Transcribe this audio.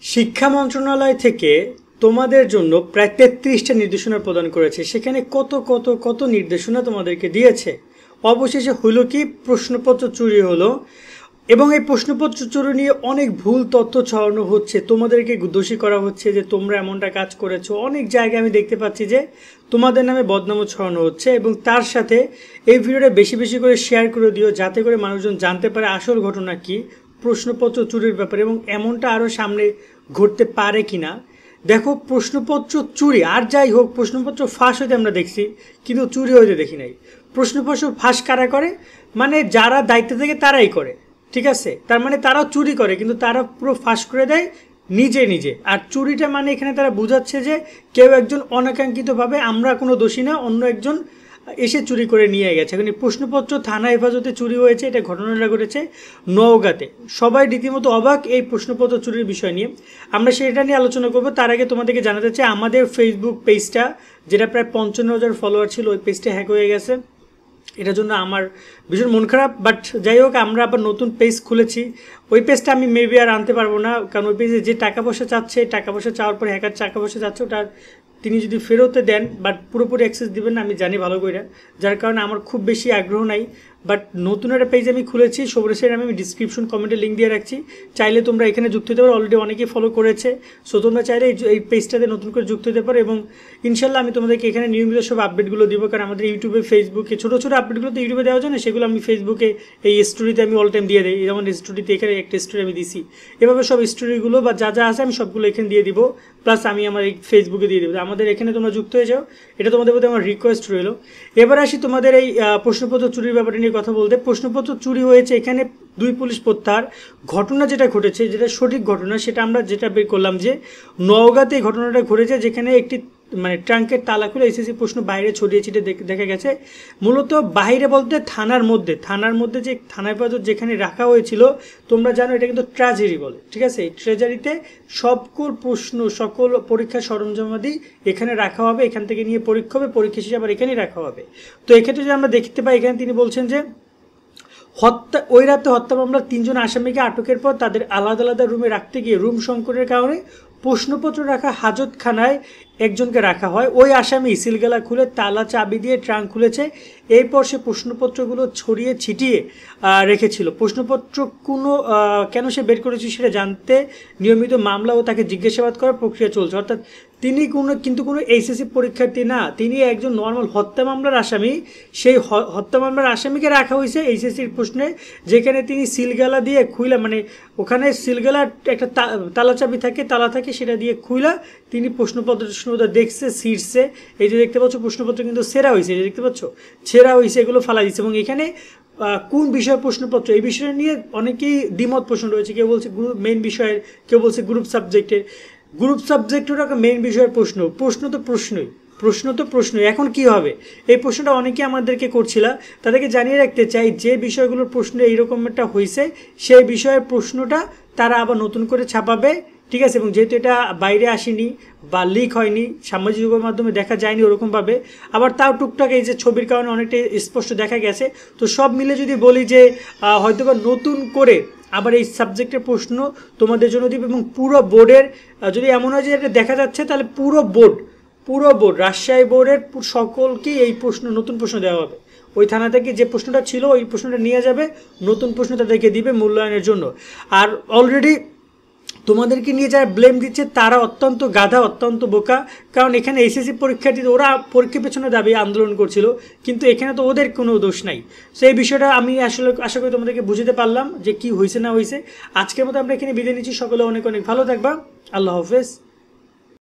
শিক্ষা মন্ত্রণালয় থেকে তোমাদের জন্য প্রায় 33টা নির্দেশনা প্রদান করেছে। সেখানে কত কত কত নির্দেশনা তোমাদেরকে দিয়েছে। অবশেষে হলো কি, প্রশ্নপত্র চুরি হলো এবং এই প্রশ্নপত্র চুরি নিয়ে অনেক ভুল তথ্য ছড়ানো হচ্ছে। তোমাদেরকে দোষী করা হচ্ছে যে তোমরা এমনটা কাজ করেছো। অনেক জায়গায় আমি দেখতে পাচ্ছি যে তোমাদের নামে বদনামও ছড়ানো হচ্ছে এবং তার সাথে এই ভিডিওটা বেশি বেশি করে শেয়ার করে দিও, যাতে করে মানুষজন জানতে পারে আসল ঘটনা কি প্রশ্নপত্র চুরির ব্যাপারে এবং এমনটা আরও সামনে ঘটতে পারে কিনা। দেখো, প্রশ্নপত্র চুরি আর যাই হোক, প্রশ্নপত্র ফাঁস হইতে আমরা দেখছি, কিন্তু চুরি হইতে দেখি নাই। প্রশ্নপত্র ফাঁস কারা করে? মানে যারা দায়িত্ব থেকে তারাই করে, ঠিক আছে? তার মানে তারাও চুরি করে, কিন্তু তারা পুরো ফাঁস করে দেয় নিজে নিজে। আর চুরিটা মানে এখানে তারা বোঝাচ্ছে যে কেউ একজন অনাকাঙ্ক্ষিতভাবে, আমরা কোনো দোষী না, অন্য একজন এসে চুরি করে নিয়ে গেছে। এখন এই প্রশ্নপত্র থানা হেফাজতে চুরি হয়েছে, এটা ঘটনাটা ঘটেছে নওগাঁতে। সবাই রীতিমতো অবাক এই প্রশ্নপত্র চুরির বিষয় নিয়ে। আমরা সেটা নিয়ে আলোচনা করব। তার আগে তোমাদেরকে জানাতে চাই, আমাদের ফেসবুক পেজটা যেটা প্রায় 55,000 ফলোয়ার ছিল, ওই পেজটা হ্যাক হয়ে গেছে। এটার জন্য আমার ভীষণ মন খারাপ। বাট যাই হোক, আমরা আবার নতুন পেজ খুলেছি। ওই পেজটা আমি মেবি আর আনতে পারবো না, কারণ ওই পেজে যে টাকা পয়সা চাচ্ছে, টাকা পয়সা চাওয়ার পরে হ্যাকার টাকা পয়সা চাচ্ছে, ওটার তিনি যদি ফেরতে দেন বাট পুরোপুরি অ্যাক্সেস দিবেন না, আমি জানি ভালো করে, যার কারণে আমার খুব বেশি আগ্রহ নাই। বাট নতুন একটা পেজ আমি খুলেছি, সবরেশের আমি ডিসক্রিপশন কমেন্টে লিঙ্ক দিয়ে রাখছি, চাইলে তোমরা এখানে যুক্ত হতে পারো। অলরেডি অনেকেই ফলো করেছে, সো তোমরা চাইলে এই পেজটাতে নতুন করে যুক্ত হতে পারো। এবং ইনশাল্লাহ আমি তোমাদেরকে এখানে নিয়মিত সব আপডেটগুলো দিব, কারণ আমাদের ইউটিউবে, ফেসবুকে ছোটো ছোটো আপডেটগুলো তো ইউটিউবে দেওয়া যায় না, সেগুলো আমি ফেসবুকে এই স্টোরিতে আমি অল টাইম দিয়ে দিই। যেমন স্টোরিতে এখানে একটা স্টোরি আমি দিছি, এভাবে সব স্টোরিগুলো বা যা যা আছে আমি সবগুলো এখানে দিয়ে দিব, প্লাস আমি আমার এই ফেসবুকে দিয়ে দেবো। আমাদের এখানে তোমরা যুক্ত হয়ে যাও, এটা তোমাদের প্রতি আমার রিকোয়েস্ট রইল। এবার আসি তোমাদের এই প্রশ্নপত্র চুরির ব্যাপারটা নিয়ে কথা বলতে। প্রশ্নপত্র চুরি হয়েছে, এখানে 2 পুলিশ প্রত্যাহার। ঘটনা যেটা ঘটেছে, যেটা সঠিক ঘটনা, সেটা আমরা যেটা বের করলাম যে নওগাঁতে এই ঘটনাটা ঘটেছে, যেখানে একটি মানে ট্রাঙ্কের তালা খুলে এসএসসি প্রশ্ন বাইরে ছড়িয়ে ছিটে দেখা গেছে। মূলত বাইরে বলতে থানার মধ্যে যে থানা হেফাজত যেখানে রাখা হয়েছিল, তোমরা জানো এটা কিন্তু ট্রেজারি বলে, ঠিক আছে? এই ট্রেজারিতে সকল পরীক্ষার সরঞ্জামাদি এখানে রাখা হবে, এখান থেকে নিয়ে পরীক্ষা হবে, পরীক্ষা শেষে আবার এখানেই রাখা হবে। তো এক্ষেত্রে যে আমরা দেখতে পাই, এখানে তিনি বলছেন যে ওই রাতে হত্যা মামলার 3 জন আসামিকে আটকের পর তাদের আলাদা আলাদা রুমে রাখতে গিয়ে রুম সংকটের কারণে প্রশ্নপত্র রাখা হাজতখানায় একজনকে রাখা হয়। ওই আসামি সিলগালা খুলে তালা চাবি দিয়ে ট্রাঙ্ক খুলেছে, এরপর সে প্রশ্নপত্রগুলো ছড়িয়ে ছিটিয়ে রেখেছিল। প্রশ্নপত্র কেন সে বের করেছে সেটা জানতে নিয়মিত মামলা ও তাকে জিজ্ঞাসাবাদ করার প্রক্রিয়া চলছে। অর্থাৎ তিনি কিন্তু কোনো এইচএসসি পরীক্ষার্থী না, তিনি একজন নর্মাল হত্যা মামলার আসামি। সেই হত্যা মামলার আসামিকে রাখা হয়েছে এইচএসসির প্রশ্নে, যেখানে তিনি সিলগালা দিয়ে খুইলা, মানে ওখানে সিলগালার একটা তালা চাবি থাকে, তালা থাকে, সেটা দিয়ে খুইলা তিনি প্রশ্নপত্র দেখছে, ছিঁড়ছে। এই যে দেখতে পাচ্ছ প্রশ্নপত্র কিন্তু ছেঁড়া হয়েছে, যে দেখতে পাচ্ছ ছেঁড়া হয়েছে, এগুলো ফালা দিচ্ছে। এবং এখানে কোন বিষয় প্রশ্নপত্র, এই বিষয় নিয়ে অনেকেই দ্বিমত পোষণ রয়েছে। কেউ বলছে মেইন বিষয়ের, কেউ বলছে গ্রুপ সাবজেক্টের একটা মেইন বিষয়ের প্রশ্ন তো প্রশ্নই। এখন কি হবে, এই প্রশ্নটা অনেকে আমাদেরকে করছিল, তাদেরকে জানিয়ে রাখতে চাই যে বিষয়গুলোর প্রশ্ন এইরকম একটা হয়েছে, সেই বিষয়ের প্রশ্নটা তারা আবার নতুন করে ছাপাবে, ঠিক আছে? এবং যেহেতু এটা বাইরে আসেনি বা লিক হয়নি, সামাজিক যোগাযোগের মাধ্যমে দেখা যায়নি ওরকমভাবে, আবার তাও টুকটাক এই যে ছবির কারণে অনেকটা স্পষ্ট দেখা গেছে। তো সব মিলে যদি বলি যে হয়তোবা নতুন করে আবার এই সাবজেক্টের প্রশ্ন তোমাদের জন্য দিবে, এবং পুরো বোর্ডের, যদি এমন হয় যে এটা দেখা যাচ্ছে, তাহলে পুরো বোর্ড রাজশাহী বোর্ডের সকলকেই এই নতুন প্রশ্ন দেওয়া হবে। ওই থানা থেকে যে প্রশ্নটা ছিল, ওই প্রশ্নটা নিয়ে যাবে, নতুন প্রশ্ন তাদেরকে দিবে মূল্যায়নের জন্য। আর অলরেডি তোমাদেরকে নিয়ে যারা ব্লেম দিচ্ছে, তারা অত্যন্ত গাধা, অত্যন্ত বোকা। কারণ এখানে এসএসসি পরীক্ষার্থী, ওরা পরীক্ষার পেছনে দাবি আন্দোলন করছিল, কিন্তু এখানে তো ওদের কোনো দোষ নাই। সো এই বিষয়টা আমি আসলে আশা করি তোমাদেরকে বুঝতে পারলাম যে কি হয়েছে না হয়েছে। আজকের মতো আমরা এখানে বিদায় নিচ্ছি। সকলে অনেক অনেক ভালো থাকবা। আল্লাহ হাফেজ।